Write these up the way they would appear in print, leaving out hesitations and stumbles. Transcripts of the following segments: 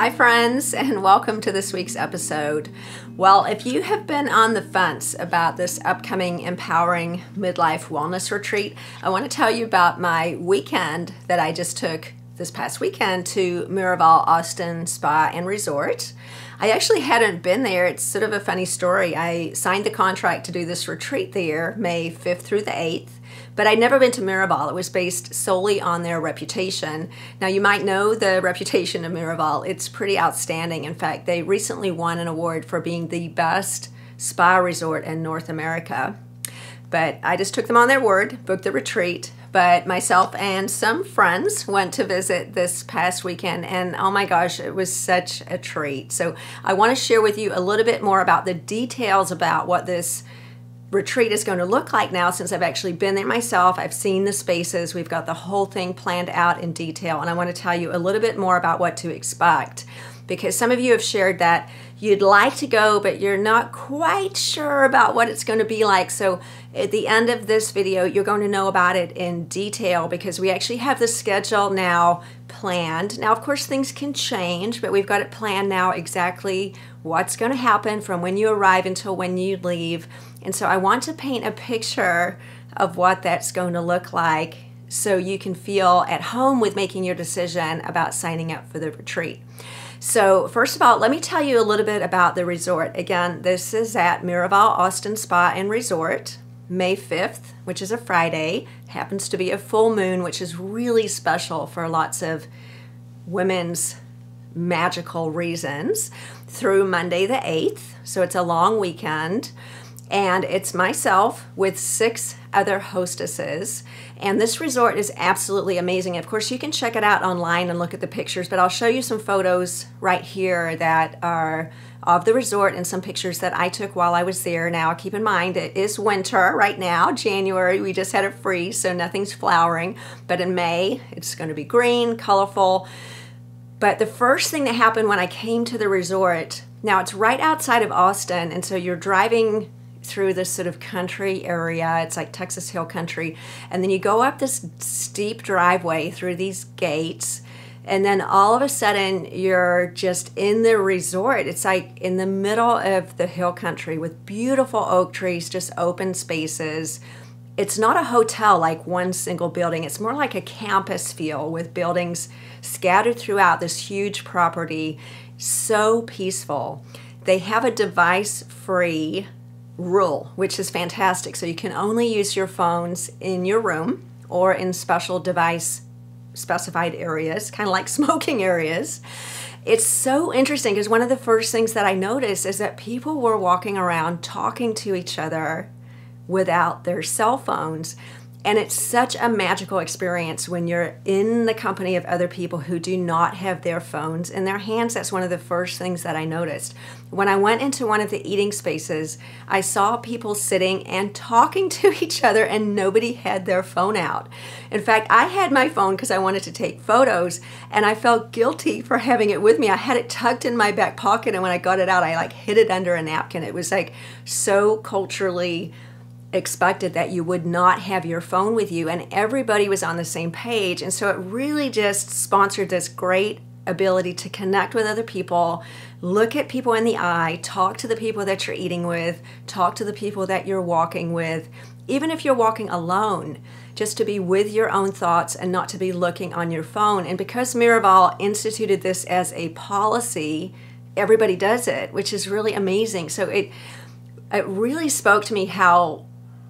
Hi friends, and welcome to this week's episode. Well, if you have been on the fence about this upcoming Empowering Midlife Wellness Retreat, I want to tell you about my weekend that I just took this past weekend to Miraval Austin Spa Resort. I actually hadn't been there. It's sort of a funny story. I signed the contract to do this retreat there May 5th through the 8th. But I'd never been to Miraval. It was based solely on their reputation. Now, you might know the reputation of Miraval. It's pretty outstanding. In fact, they recently won an award for being the best spa resort in North America. But I just took them on their word, booked the retreat. But myself and some friends went to visit this past weekend, and oh my gosh, it was such a treat. So I want to share with you a little bit more about the details about what this retreat is going to look like now, since I've actually been there myself. I've seen the spaces. We've got the whole thing planned out in detail, and I want to tell you a little bit more about what to expect, because some of you have shared that you'd like to go, but you're not quite sure about what it's going to be like. So at the end of this video, you're going to know about it in detail, because we actually have the schedule now planned. Now, of course, things can change, but we've got it planned now exactly what's going to happen from when you arrive until when you leave. And so I want to paint a picture of what that's going to look like so you can feel at home with making your decision about signing up for the retreat. So first of all, let me tell you a little bit about the resort. Again, this is at Miraval Austin Spa Resort, May 5th, which is a Friday. Happens to be a full moon, which is really special for lots of women's magical reasons, through Monday the 8th. So it's a long weekend. And it's myself with 6 other hostesses. And this resort is absolutely amazing. Of course, you can check it out online and look at the pictures, but I'll show you some photos right here that are of the resort and some pictures that I took while I was there. Now, keep in mind, it is winter right now, January. We just had a freeze, so nothing's flowering. But in May, it's going to be green, colorful. But the first thing that happened when I came to the resort, now it's right outside of Austin, and so you're driving through this sort of country area. It's like Texas Hill Country. And then you go up this steep driveway through these gates, and then all of a sudden you're just in the resort. It's like in the middle of the hill country with beautiful oak trees, just open spaces. It's not a hotel like one single building. It's more like a campus feel with buildings scattered throughout this huge property. So peaceful. They have a device-free rule, which is fantastic. So you can only use your phones in your room or in special device specified areas, kind of like smoking areas. It's so interesting because one of the first things that I noticed is that people were walking around talking to each other without their cell phones. And it's such a magical experience when you're in the company of other people who do not have their phones in their hands. That's one of the first things that I noticed. When I went into one of the eating spaces, I saw people sitting and talking to each other, and nobody had their phone out. In fact, I had my phone because I wanted to take photos, and I felt guilty for having it with me. I had it tucked in my back pocket, and when I got it out, I like hid it under a napkin. It was like so culturally expected that you would not have your phone with you, and everybody was on the same page. And so it really just sponsored this great ability to connect with other people, look at people in the eye, talk to the people that you're eating with, talk to the people that you're walking with, even if you're walking alone, just to be with your own thoughts and not to be looking on your phone. And because Miraval instituted this as a policy, everybody does it, which is really amazing. So it really spoke to me how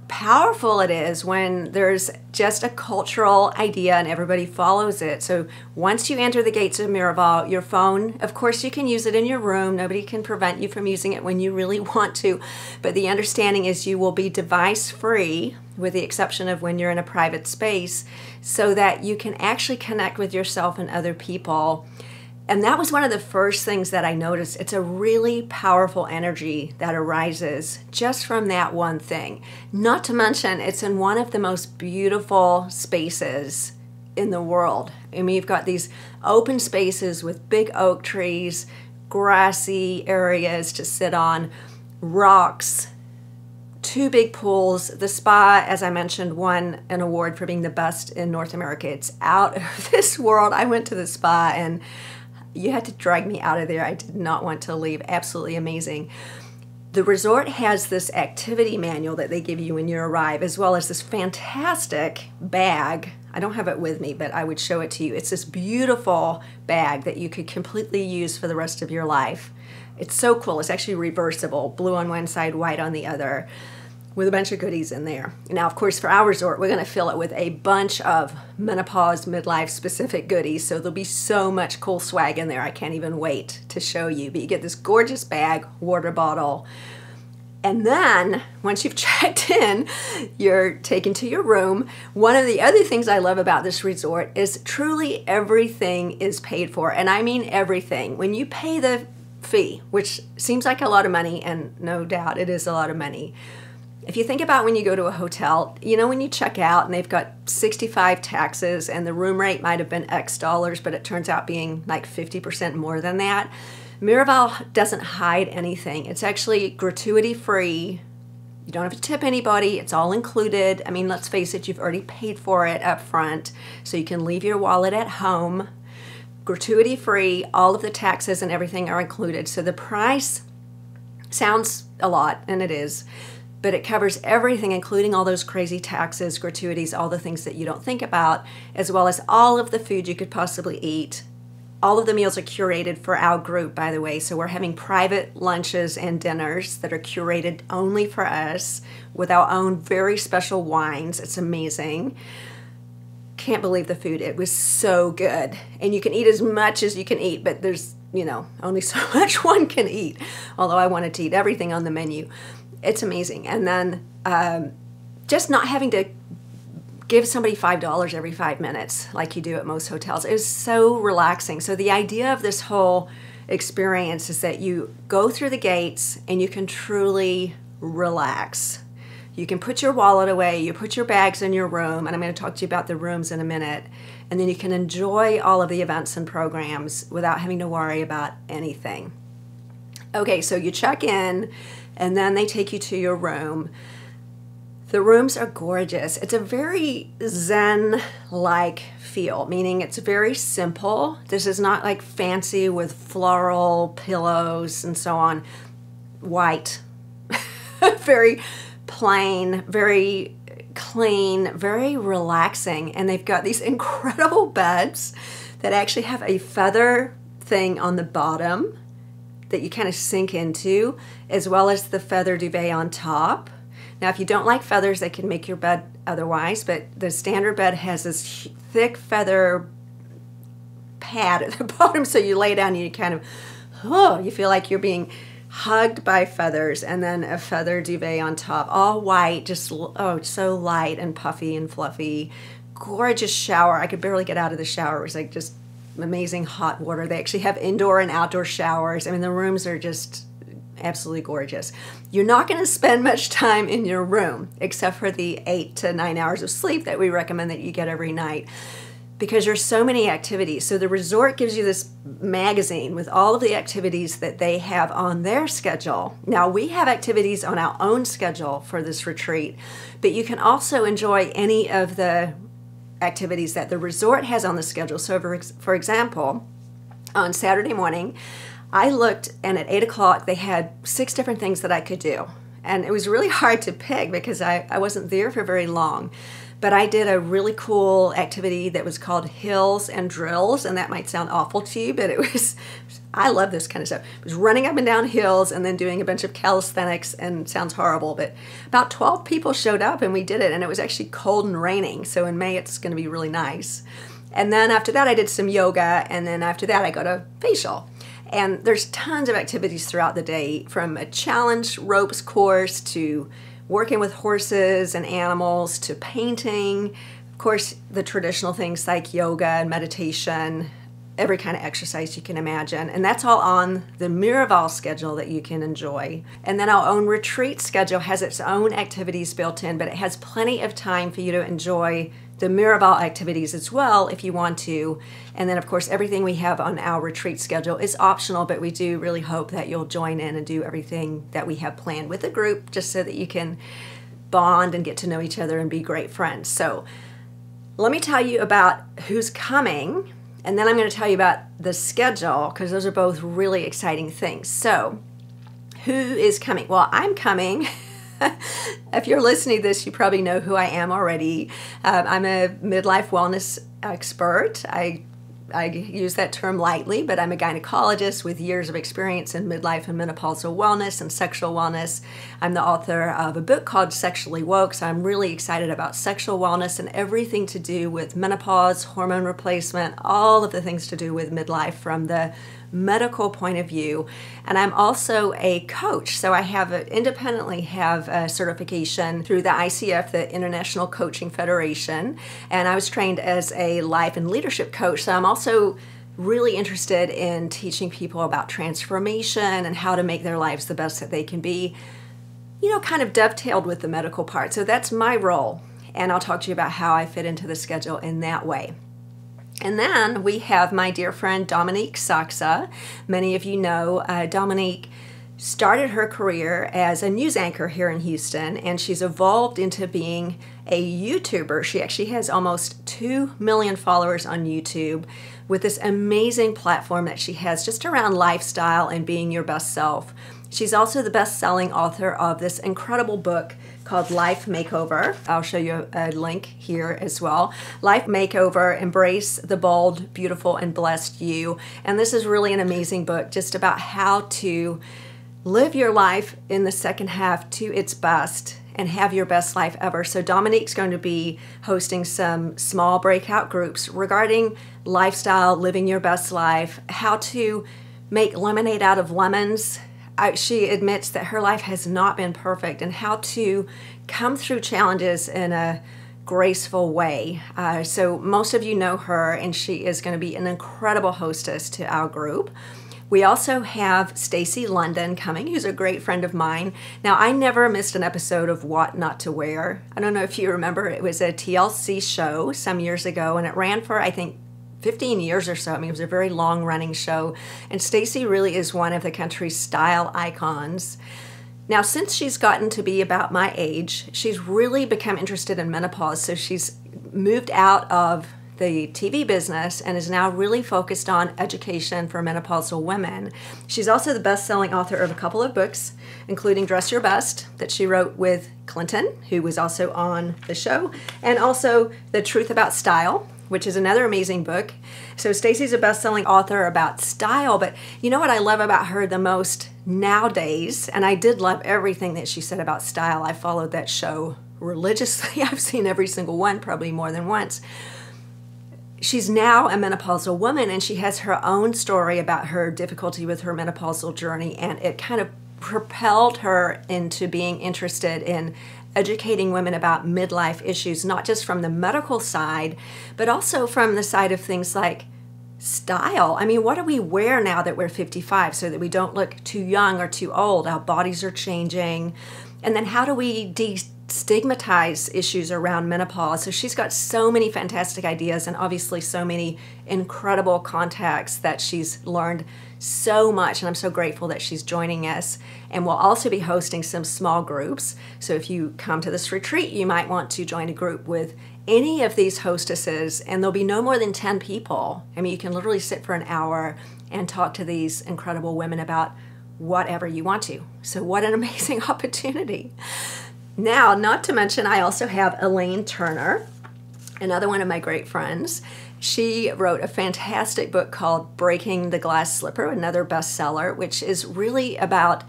powerful it is when there's just a cultural idea and everybody follows it. So once you enter the gates of Miraval, your phone, of course you can use it in your room. Nobody can prevent you from using it when you really want to. But the understanding is you will be device free, with the exception of when you're in a private space, so that you can actually connect with yourself and other people. And that was one of the first things that I noticed. It's a really powerful energy that arises just from that one thing. Not to mention, it's in one of the most beautiful spaces in the world. I mean, you've got these open spaces with big oak trees, grassy areas to sit on, rocks, 2 big pools. The spa, as I mentioned, won an award for being the best in North America. It's out of this world. I went to the spa and You had to drag me out of there. I did not want to leave. Absolutely amazing. The resort has this activity manual that they give you when you arrive, as well as this fantastic bag. I don't have it with me, but I would show it to you. It's this beautiful bag that you could completely use for the rest of your life. It's so cool. It's actually reversible, blue on one side, white on the other, with a bunch of goodies in there. Now, of course, for our resort, we're going to fill it with a bunch of menopause, midlife specific goodies. So there'll be so much cool swag in there. I can't even wait to show you. But you get this gorgeous bag, water bottle. And then once you've checked in, you're taken to your room. One of the other things I love about this resort is truly everything is paid for. And I mean everything. When you pay the fee, which seems like a lot of money, and no doubt it is a lot of money. If you think about when you go to a hotel, you know, when you check out and they've got 65 taxes and the room rate might have been X dollars, but it turns out being like 50% more than that. Miraval doesn't hide anything. It's actually gratuity free. You don't have to tip anybody. It's all included. I mean, let's face it, you've already paid for it up front, so you can leave your wallet at home. Gratuity free, all of the taxes and everything are included. So the price sounds a lot, and it is, but it covers everything, including all those crazy taxes, gratuities, all the things that you don't think about, as well as all of the food you could possibly eat. All of the meals are curated for our group, by the way, so we're having private lunches and dinners that are curated only for us with our own very special wines. It's amazing. Can't believe the food. It was so good. And you can eat as much as you can eat, but there's, you know, only so much one can eat, although I wanted to eat everything on the menu. It's amazing. And then just not having to give somebody $5 every 5 minutes like you do at most hotels. It was so relaxing. So the idea of this whole experience is that you go through the gates and you can truly relax. You can put your wallet away, you put your bags in your room, and I'm going to talk to you about the rooms in a minute, and then you can enjoy all of the events and programs without having to worry about anything. Okay, so you check in, and then they take you to your room. The rooms are gorgeous. It's a very Zen-like feel, meaning it's very simple. This is not like fancy with floral pillows and so on. White, very plain, very clean, very relaxing. And they've got these incredible beds that actually have a feather thing on the bottom that you kind of sink into, as well as the feather duvet on top. Now, if you don't like feathers, they can make your bed otherwise, but the standard bed has this thick feather pad at the bottom, so you lay down and you kind of, oh, you feel like you're being hugged by feathers, and then a feather duvet on top, all white, just, oh, so light and puffy and fluffy. Gorgeous shower. I could barely get out of the shower. It was like just amazing hot water. They actually have indoor and outdoor showers. I mean, the rooms are just absolutely gorgeous. You're not going to spend much time in your room except for the 8 to 9 hours of sleep that we recommend that you get every night, because there's so many activities. So the resort gives you this magazine with all of the activities that they have on their schedule. Now, we have activities on our own schedule for this retreat, but you can also enjoy any of the activities that the resort has on the schedule. So for example, on Saturday morning, I looked, and at 8 o'clock, they had 6 different things that I could do. And it was really hard to pick because I wasn't there for very long. But I did a really cool activity that was called Hills and Drills, and that might sound awful to you, but it was, I love this kind of stuff. It was running up and down hills and then doing a bunch of calisthenics, and sounds horrible, but about 12 people showed up and we did it, and it was actually cold and raining, so in May it's going to be really nice. And then after that I did some yoga, and then after that I got a facial. And there's tons of activities throughout the day, from a challenge ropes course to working with horses and animals to painting. Of course, the traditional things like yoga and meditation, every kind of exercise you can imagine. And that's all on the Miraval schedule that you can enjoy. And then our own retreat schedule has its own activities built in, but it has plenty of time for you to enjoy the Miraval activities as well if you want to. And then of course everything we have on our retreat schedule is optional, but we do really hope that you'll join in and do everything that we have planned with the group, just so that you can bond and get to know each other and be great friends. So let me tell you about who's coming. And then I'm going to tell you about the schedule, because those are both really exciting things. So, who is coming? Well, I'm coming. If you're listening to this, you probably know who I am already. I'm a midlife wellness expert. I use that term lightly, but I'm a gynecologist with years of experience in midlife and menopausal wellness and sexual wellness. I'm the author of a book called Sexually Woke, so I'm really excited about sexual wellness and everything to do with menopause, hormone replacement, all of the things to do with midlife from the medical point of view. And I'm also a coach, so I independently have a certification through the ICF, the International Coaching Federation, and I was trained as a life and leadership coach. So I'm also really interested in teaching people about transformation and how to make their lives the best that they can be, kind of dovetailed with the medical part. So that's my role, and I'll talk to you about how I fit into the schedule in that way. And then we have my dear friend Dominique Sachse. Many of you know Dominique started her career as a news anchor here in Houston, and she's evolved into being a YouTuber. She actually has almost 2 million followers on YouTube with this amazing platform that she has just around lifestyle and being your best self. She's also the best-selling author of this incredible book called Life Makeover. I'll show you a link here as well. Life Makeover, Embrace the Bold, Beautiful, and Blessed You. And this is really an amazing book just about how to live your life in the second half to its best and have your best life ever. So Dominique's going to be hosting some small breakout groups regarding lifestyle, living your best life, how to make lemonade out of lemons. She admits that her life has not been perfect, and how to come through challenges in a graceful way. So most of you know her, and she is going to be an incredible hostess to our group. We also have Stacy London coming, who's a great friend of mine. Now, I never missed an episode of What Not to Wear. I don't know if you remember, it was a TLC show some years ago, and it ran for, I think, 15 years or so. I mean, it was a very long-running show. And Stacy really is one of the country's style icons. Now, since she's gotten to be about my age, she's really become interested in menopause. So she's moved out of the TV business and is now really focused on education for menopausal women. She's also the best-selling author of a couple of books, including Dress Your Best, that she wrote with Clinton, who was also on the show, and also The Truth About Style, which is another amazing book. So Stacy's a best-selling author about style, but you know what I love about her the most nowadays, and I did love everything that she said about style. I followed that show religiously. I've seen every single one, probably more than once. She's now a menopausal woman, and she has her own story about her difficulty with her menopausal journey, and it kind of propelled her into being interested in educating women about midlife issues, not just from the medical side, but also from the side of things like style. I mean, what do we wear now that we're 55 so that we don't look too young or too old? Our bodies are changing. And then how do we destigmatize issues around menopause? So she's got so many fantastic ideas, and obviously so many incredible contacts that she's learned so much, and I'm so grateful that she's joining us. And we'll also be hosting some small groups. So if you come to this retreat, you might want to join a group with any of these hostesses, and there'll be no more than 10 people. I mean, you can literally sit for an hour and talk to these incredible women about whatever you want to. So what an amazing opportunity. Now, not to mention, I also have Elaine Turner, another one of my great friends. She wrote a fantastic book called Breaking the Glass Slipper, another bestseller, which is really about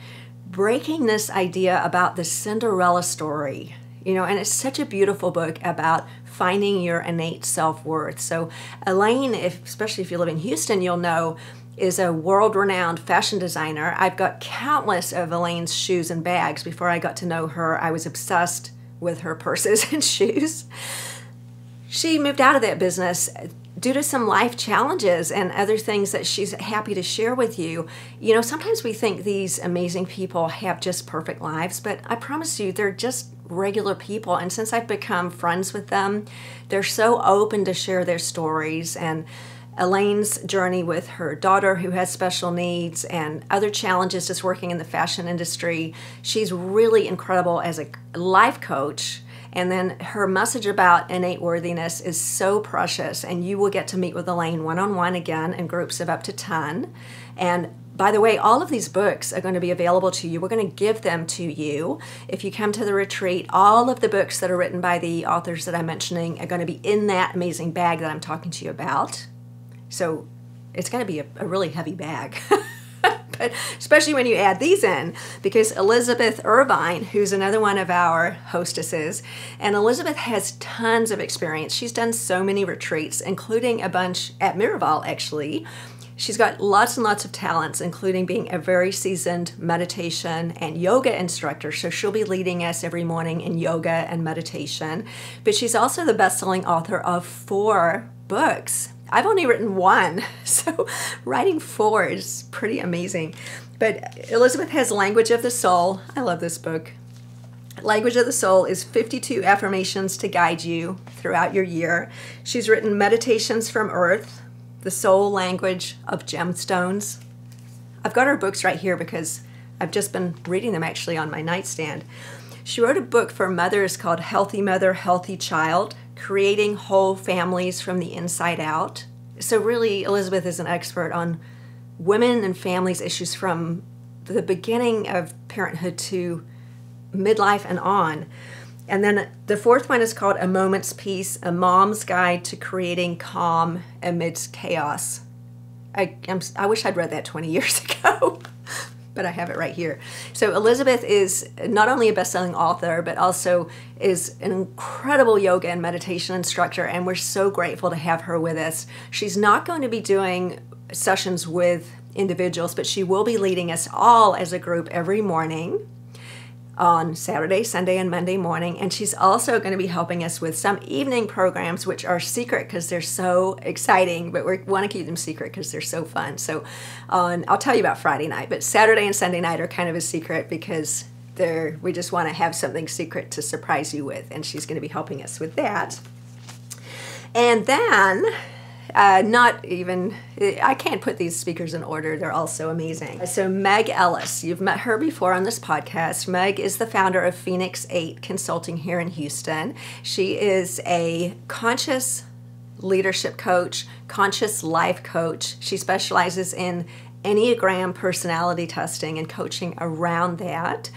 breaking this idea about the Cinderella story. And it's such a beautiful book about finding your innate self-worth. So Elaine, especially if you live in Houston, you'll know, is a world-renowned fashion designer. I've got countless of Elaine's shoes and bags. Before I got to know her, I was obsessed with her purses and shoes. She moved out of that business due to some life challenges and other things that she's happy to share with you. Sometimes we think these amazing people have just perfect lives, but I promise you, they're just regular people. And since I've become friends with them, they're so open to share their stories. And Elaine's journey with her daughter who has special needs and other challenges just working in the fashion industry, she's really incredible as a life coach. And then her message about innate worthiness is so precious, and you will get to meet with Elaine one-on-one again in groups of up to 10. And by the way, all of these books are going to be available to you. We're going to give them to you. If you come to the retreat, all of the books that are written by the authors that I'm mentioning are going to be in that amazing bag that I'm talking to you about. So it's going to be a really heavy bag. But especially when you add these in, because Elizabeth Irvine, who's another one of our hostesses, and Elizabeth has tons of experience. She's done so many retreats, including a bunch at Miraval, actually. She's got lots and lots of talents, including being a very seasoned meditation and yoga instructor. So she'll be leading us every morning in yoga and meditation. But she's also the best-selling author of 4 books. I've only written 1, so writing 4 is pretty amazing. But Elizabeth has Language of the Soul. I love this book. Language of the Soul is 52 affirmations to guide you throughout your year. She's written Meditations from Earth, The Soul Language of Gemstones. I've got her books right here because I've just been reading them actually on my nightstand. She wrote a book for mothers called Healthy Mother, Healthy Child, Creating Whole Families from the Inside Out. So really, Elizabeth is an expert on women and families issues from the beginning of parenthood to midlife and on. And then the 4th one is called A Moment's Peace, A Mom's Guide to Creating Calm Amidst Chaos. I wish I'd read that 20 years ago. But I have it right here. So Elizabeth is not only a best-selling author, but also is an incredible yoga and meditation instructor, and we're so grateful to have her with us. She's not going to be doing sessions with individuals, but she will be leading us all as a group every morning on Saturday, Sunday, and Monday morning. And she's also going to be helping us with some evening programs, which are secret because they're so exciting, but we want to keep them secret because they're so fun. So I'll tell you about Friday night, but Saturday and Sunday night are kind of a secret because we just want to have something secret to surprise you with, and she's going to be helping us with that. And then I can't put these speakers in order. They're all so amazing. So Meg Ellis, you've met her before on this podcast. Meg is the founder of Phoenix 8 Consulting here in Houston. She is a conscious leadership coach, conscious life coach. She specializes in Enneagram personality testing and coaching around that.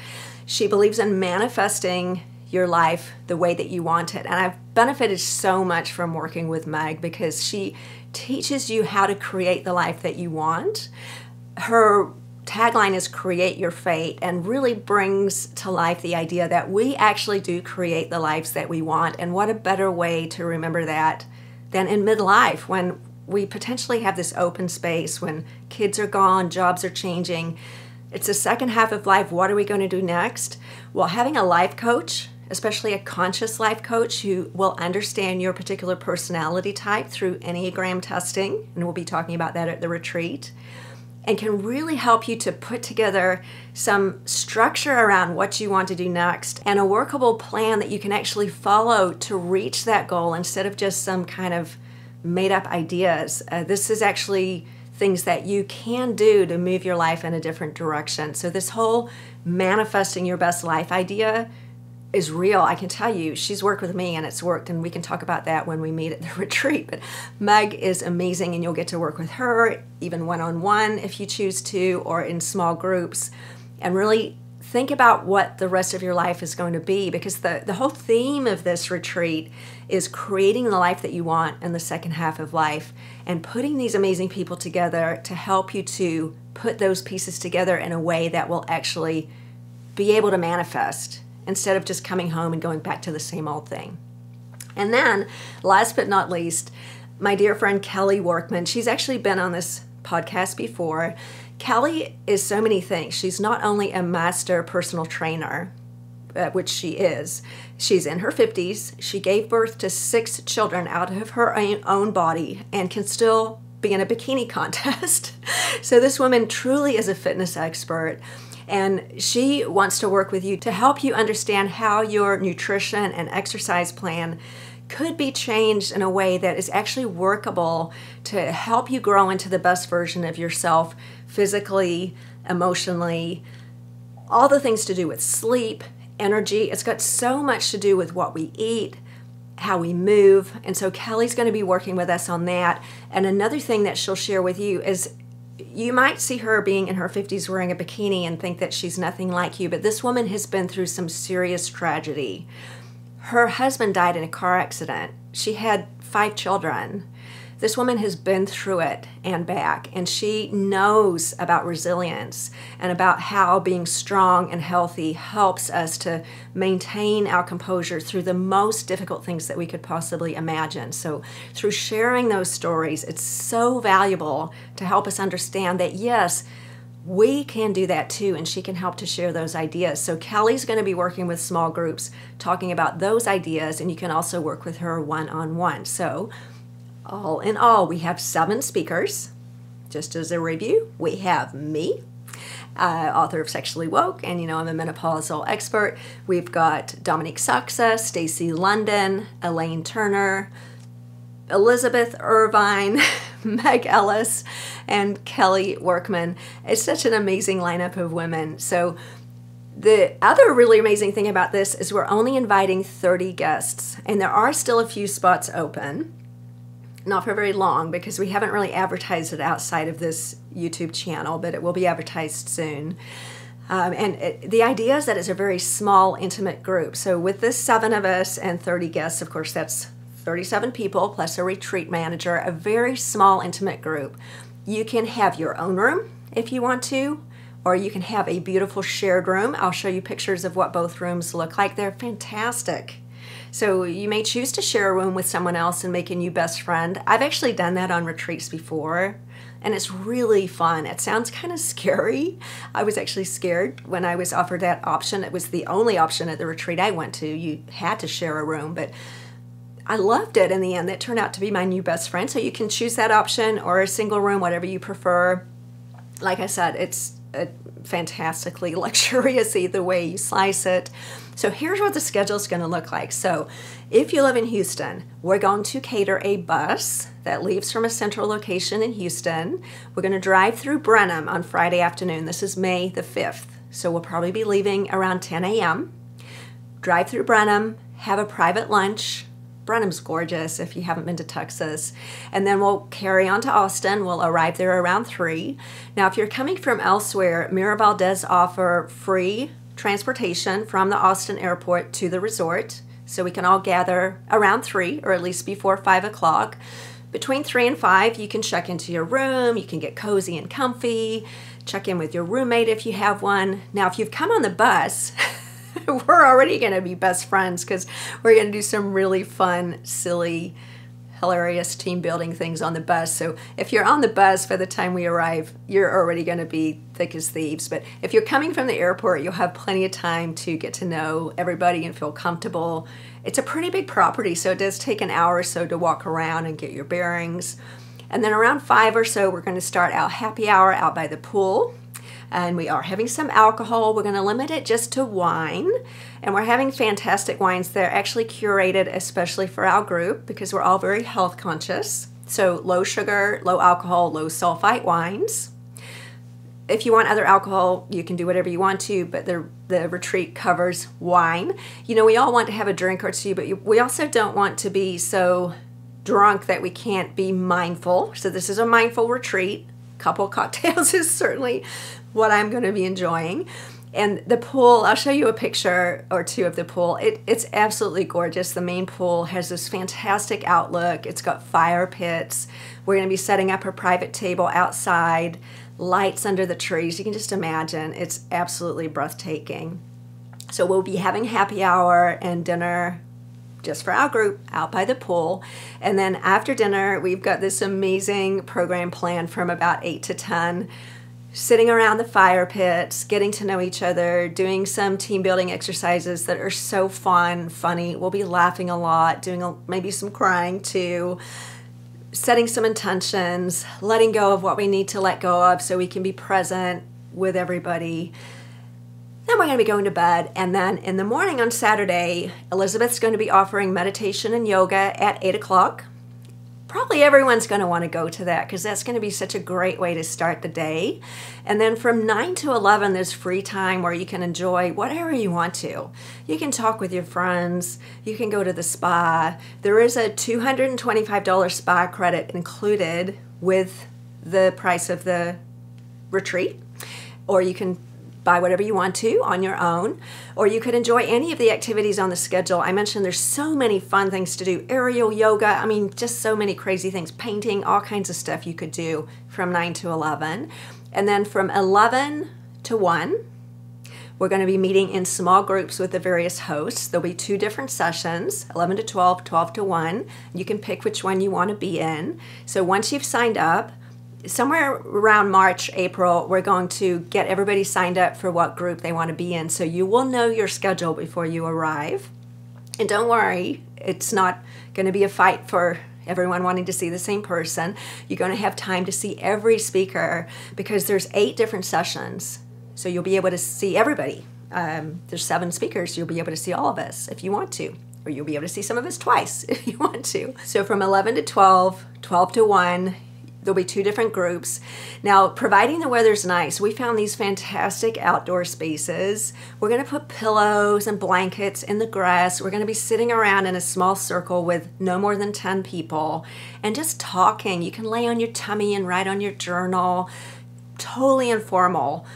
She believes in manifesting your life the way that you want it. And I've benefited so much from working with Meg because she teaches you how to create the life that you want. Her tagline is create your fate, and really brings to life the idea that we actually do create the lives that we want. And what a better way to remember that than in midlife, when we potentially have this open space, when kids are gone, jobs are changing. It's the second half of life. What are we going to do next? Well, having a life coach, especially a conscious life coach who will understand your particular personality type through Enneagram testing, and we'll be talking about that at the retreat, and can really help you to put together some structure around what you want to do next and a workable plan that you can actually follow to reach that goal instead of just some kind of made-up ideas. This is actually things that you can do to move your life in a different direction. So this whole manifesting your best life idea is real. I can tell you, she's worked with me and it's worked, and we can talk about that when we meet at the retreat. But Meg is amazing, and you'll get to work with her even one-on-one if you choose to, or in small groups, and really think about what the rest of your life is going to be, because the whole theme of this retreat is creating the life that you want in the second half of life, and putting these amazing people together to help you to put those pieces together in a way that will actually be able to manifest, instead of just coming home and going back to the same old thing. And then, last but not least, my dear friend Kelly Workman. She's actually been on this podcast before. Kelly is so many things. She's not only a master personal trainer, which she is. She's in her 50s. She gave birth to 6 children out of her own body and can still be in a bikini contest. So this woman truly is a fitness expert. And she wants to work with you to help you understand how your nutrition and exercise plan could be changed in a way that is actually workable to help you grow into the best version of yourself physically, emotionally, all the things to do with sleep energy. It's got so much to do with what we eat, how we move. And so Kelly's going to be working with us on that. And another thing that she'll share with you is you might see her being in her 50s wearing a bikini and think that she's nothing like you, but this woman has been through some serious tragedy. Her husband died in a car accident. She had 5 children. This woman has been through it and back, and she knows about resilience and about how being strong and healthy helps us to maintain our composure through the most difficult things that we could possibly imagine. So through sharing those stories, it's so valuable to help us understand that, yes, we can do that too, and she can help to share those ideas. So Kelly's going to be working with small groups, talking about those ideas, and you can also work with her one-on-one. So all in all, we have 7 speakers. Just as a review, we have me, author of Sexually Woke, and I'm a menopausal expert. We've got Dominique Sachse, Stacy London, Elaine Turner, Elizabeth Irvine, Meg Ellis, and Kelly Workman. It's such an amazing lineup of women. So the other really amazing thing about this is we're only inviting 30 guests, and there are still a few spots open. Not for very long, because we haven't really advertised it outside of this YouTube channel, but it will be advertised soon. The idea is that it's a very small, intimate group. So with this 7 of us and 30 guests, of course, that's 37 people plus a retreat manager, a very small, intimate group. You can have your own room if you want to, or you can have a beautiful shared room. I'll show you pictures of what both rooms look like. They're fantastic. So you may choose to share a room with someone else and make a new best friend. I've actually done that on retreats before, and it's really fun. It sounds kind of scary. I was actually scared when I was offered that option. It was the only option at the retreat I went to. You had to share a room, but I loved it in the end. That turned out to be my new best friend. So you can choose that option or a single room, whatever you prefer. Like I said, it's fantastically luxurious either way you slice it. So here's what the schedule is going to look like. So if you live in Houston, we're going to cater a bus that leaves from a central location in Houston. We're going to drive through Brenham on Friday afternoon. This is May the 5th. So we'll probably be leaving around 10 a.m. Drive through Brenham, have a private lunch. Brenham's gorgeous if you haven't been to Texas. And then we'll carry on to Austin. We'll arrive there around 3. Now, if you're coming from elsewhere, Miraval does offer free transportation from the Austin airport to the resort. So we can all gather around 3, or at least before 5 o'clock. Between 3 and 5, you can check into your room. You can get cozy and comfy. Check in with your roommate if you have one. Now, if you've come on the bus, we're already going to be best friends because we're going to do some really fun, silly, hilarious team building things on the bus. So if you're on the bus by the time we arrive, you're already going to be thick as thieves. But if you're coming from the airport, you'll have plenty of time to get to know everybody and feel comfortable. It's a pretty big property, so it does take an hour or so to walk around and get your bearings. And then around 5 or so, we're going to start our happy hour out by the pool. And we are having some alcohol. We're going to limit it just to wine. And we're having fantastic wines. They're actually curated especially for our group because we're all very health conscious. So low sugar, low alcohol, low sulfite wines. If you want other alcohol, you can do whatever you want to, but the retreat covers wine. We all want to have a drink or two, but we also don't want to be so drunk that we can't be mindful. So this is a mindful retreat. Couple cocktails is certainly what I'm going to be enjoying. And the pool, I'll show you a picture or two of the pool. It's absolutely gorgeous. The main pool has this fantastic outlook. It's got fire pits. We're going to be setting up a private table outside, lights under the trees. You can just imagine. It's absolutely breathtaking. So we'll be having happy hour and dinner just for our group out by the pool. And then after dinner, we've got this amazing program planned from about 8 to 10, sitting around the fire pits, getting to know each other, doing some team building exercises that are so fun, funny. We'll be laughing a lot, doing maybe some crying too, setting some intentions, letting go of what we need to let go of so we can be present with everybody. Then we're going to be going to bed, and then in the morning on Saturday, Elizabeth's going to be offering meditation and yoga at 8 o'clock. probably everyone's going to want to go to that because that's going to be such a great way to start the day. And then from 9 to 11, there's free time where you can enjoy whatever you want to. You can talk with your friends. You can go to the spa. There is a $225 spa credit included with the price of the retreat, or you can buy whatever you want to on your own, or you could enjoy any of the activities on the schedule. I mentioned there's so many fun things to do. Aerial yoga, I mean, just so many crazy things. Painting, all kinds of stuff you could do from 9 to 11. And then from 11 to 1, we're going to be meeting in small groups with the various hosts. There'll be 2 different sessions, 11 to 12, 12 to 1. You can pick which one you want to be in. So once you've signed up, somewhere around March, April, we're going to get everybody signed up for what group they want to be in. So you will know your schedule before you arrive. And don't worry, it's not going to be a fight for everyone wanting to see the same person. You're going to have time to see every speaker because there's 8 different sessions. So you'll be able to see everybody. There's 7 speakers. You'll be able to see all of us if you want to. Or you'll be able to see some of us twice if you want to. So from 11 to 12, 12 to 1, there'll be 2 different groups. Now, providing the weather's nice, we found these fantastic outdoor spaces. We're going to put pillows and blankets in the grass. We're going to be sitting around in a small circle with no more than 10 people and just talking. You can lay on your tummy and write on your journal. Totally informal.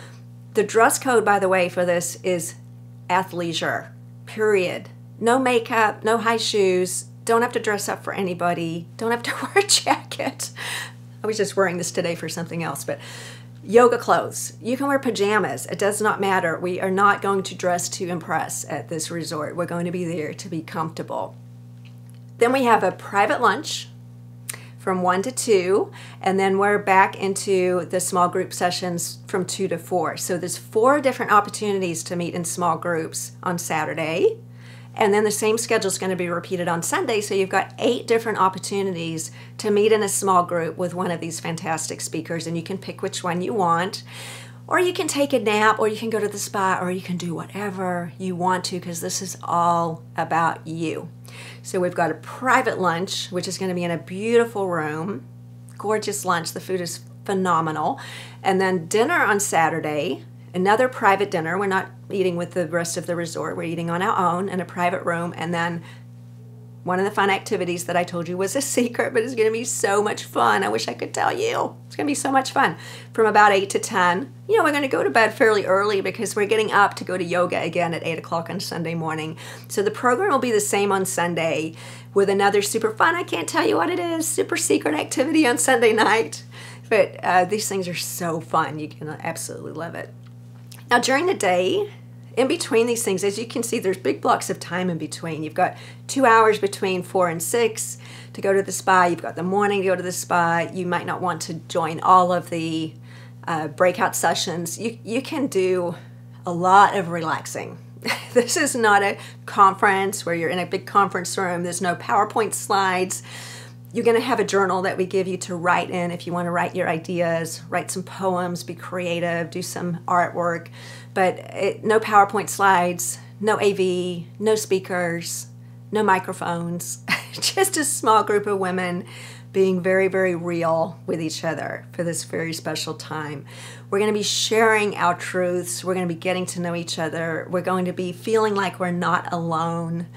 The dress code, by the way, for this is athleisure, period. No makeup, no high shoes. Don't have to dress up for anybody. Don't have to wear a jacket. I was just wearing this today for something else, but yoga clothes. You can wear pajamas. It does not matter. We are not going to dress to impress at this resort. We're going to be there to be comfortable. Then we have a private lunch from 1 to 2, and then we're back into the small group sessions from 2 to 4. So there's 4 different opportunities to meet in small groups on Saturday. And then the same schedule is going to be repeated on Sunday. So you've got 8 different opportunities to meet in a small group with one of these fantastic speakers. And you can pick which one you want. Or you can take a nap, or you can go to the spa, or you can do whatever you want to, because this is all about you. So we've got a private lunch, which is going to be in a beautiful room. Gorgeous lunch. The food is phenomenal. And then dinner on Saturday. Another private dinner. We're not eating with the rest of the resort. We're eating on our own in a private room. And then one of the fun activities that I told you was a secret, but it's going to be so much fun. I wish I could tell you. It's going to be so much fun. From about 8 to 10, we're going to go to bed fairly early because we're getting up to go to yoga again at 8 o'clock on Sunday morning. So the program will be the same on Sunday with another super fun, I can't tell you what it is, super secret activity on Sunday night. But these things are so fun. You can absolutely love it. Now, during the day, in between these things, as you can see, there's big blocks of time in between. You've got 2 hours between 4 and 6 to go to the spa. You've got the morning to go to the spa. You might not want to join all of the breakout sessions. You can do a lot of relaxing. This is not a conference where you're in a big conference room. There's no PowerPoint slides. You're going to have a journal that we give you to write in if you want to write your ideas, write some poems, be creative, do some artwork. But no PowerPoint slides, no AV, no speakers, no microphones. Just a small group of women being very, very real with each other for this very special time. We're going to be sharing our truths. We're going to be getting to know each other. We're going to be feeling like we're not alone.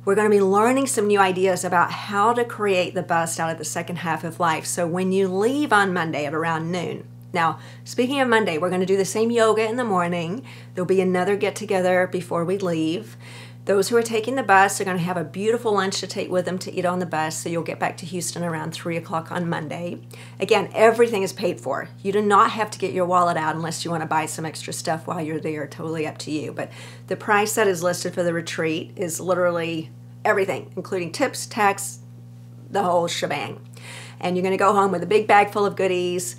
We're going to be learning some new ideas about how to create the best out of the second half of life. So when you leave on Monday at around noon, now, speaking of Monday, we're going to do the same yoga in the morning. There'll be another get-together before we leave. Those who are taking the bus are going to have a beautiful lunch to take with them to eat on the bus, so you'll get back to Houston around 3 o'clock on Monday. Again, everything is paid for. You do not have to get your wallet out unless you want to buy some extra stuff while you're there. Totally up to you. But the price that is listed for the retreat is literally everything, including tips, tax, the whole shebang. And you're going to go home with a big bag full of goodies,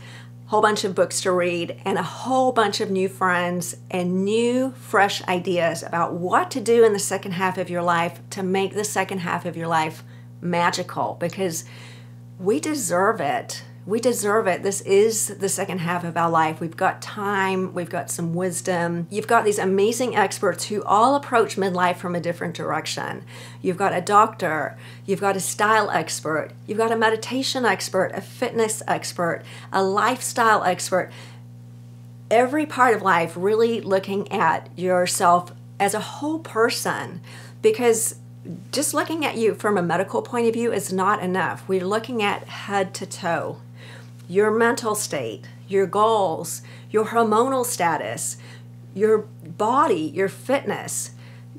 whole bunch of books to read, and a whole bunch of new friends and new, fresh ideas about what to do in the second half of your life to make the second half of your life magical, because we deserve it. We deserve it. This is the second half of our life. We've got time, we've got some wisdom. You've got these amazing experts who all approach midlife from a different direction. You've got a doctor, you've got a style expert, you've got a meditation expert, a fitness expert, a lifestyle expert. Every part of life really looking at yourself as a whole person, because just looking at you from a medical point of view is not enough. We're looking at head to toe. Your mental state, your goals, your hormonal status, your body, your fitness,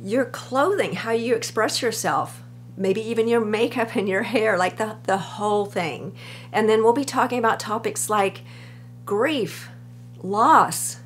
your clothing, how you express yourself, maybe even your makeup and your hair, like the whole thing. And then we'll be talking about topics like grief, loss,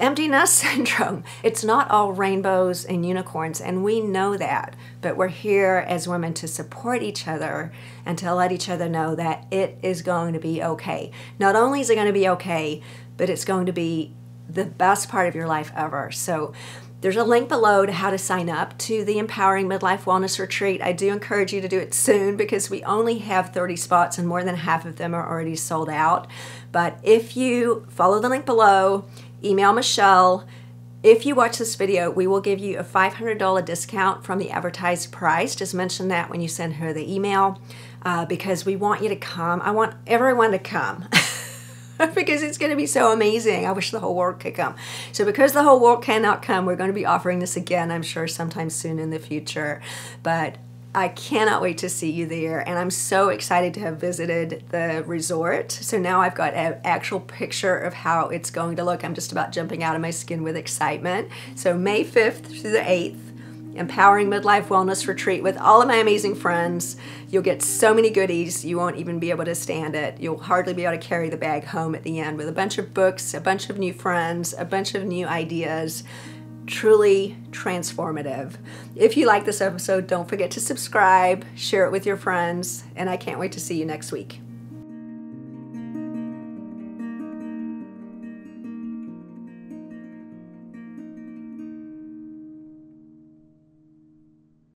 empty nest syndrome. It's not all rainbows and unicorns, and we know that, but we're here as women to support each other and to let each other know that it is going to be okay. Not only is it going to be okay, but it's going to be the best part of your life ever. So there's a link below to how to sign up to the Empowering Midlife Wellness Retreat. I do encourage you to do it soon because we only have 30 spots and more than half of them are already sold out. But if you follow the link below, email Michelle. If you watch this video, we will give you a $500 discount from the advertised price. Just mention that when you send her the email because we want you to come. I want everyone to come because it's going to be so amazing. I wish the whole world could come. So because the whole world cannot come, we're going to be offering this again, I'm sure, sometime soon in the future. But I cannot wait to see you there, and I'm so excited to have visited the resort. So now I've got an actual picture of how it's going to look. I'm just about jumping out of my skin with excitement. So May 5th through the 8th, Empowering Midlife Wellness Retreat with all of my amazing friends. You'll get so many goodies, you won't even be able to stand it. You'll hardly be able to carry the bag home at the end with a bunch of books, a bunch of new friends, a bunch of new ideas. Truly transformative. If you like this episode, don't forget to subscribe, share it with your friends, and I can't wait to see you next week.